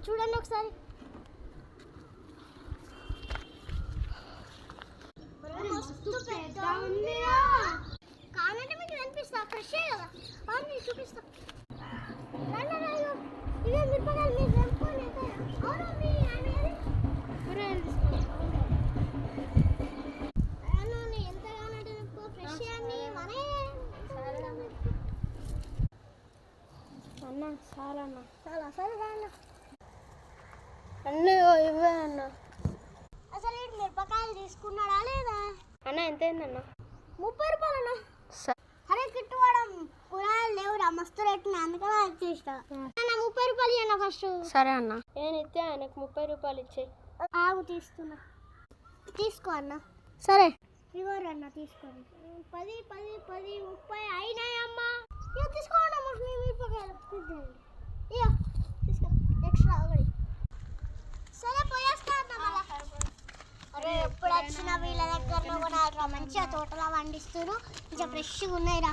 చూడండి ఒకసారి. కావాలంటే మీకు కనిపిస్తా, ఫ్రెష్ కదా. మీకు చూపిస్తా. ఇవే మిరపకాయలు మీరు తెంపుకొని ఎంత కావాలంటే ఫ్రెష్ అన్ని మనే అన్న. చాలా అన్న, చాలా సరే అన్న. అన్నీ ఇవే అన్న. అసలు మిరపకాయలు తీసుకున్నాడా లేదా అన్న? ఎంత అయిందన్న? 30 రూపాయలు అన్న. అరే కిట్టువాడం కూరగాయలు లేవురా, మస్తు రేటు, అందుకనే వచ్చేస్తా. 30 రూపాయలు ఇవ్వన్న ఫస్ట్. సరే అన్న. నేను ఇస్తే ఆయనకు 30 రూపాయలు ఇచ్చేయి. ఆగు తీస్తున్నా. తీసుకో అన్న. సరే ఇవ్వరు అన్న, తీసుకోండి. 10 10 10 30 అయినాయమ్మా. ఇక తీసుకోండి అమ్మ, మీ మిరపకాయలు ఇక తీసుకో, ఎక్స్ట్రా ఒకటి. సరే పోయేస్తా అన్న మళ్ళా. అరే ఎప్పుడు వచ్చిన వీళ్ళ దగ్గర కొనాలిరా, మంచిగా తోటలో పండిస్తారు, మంచిగా ఫ్రెష్గా ఉన్నాయిరా.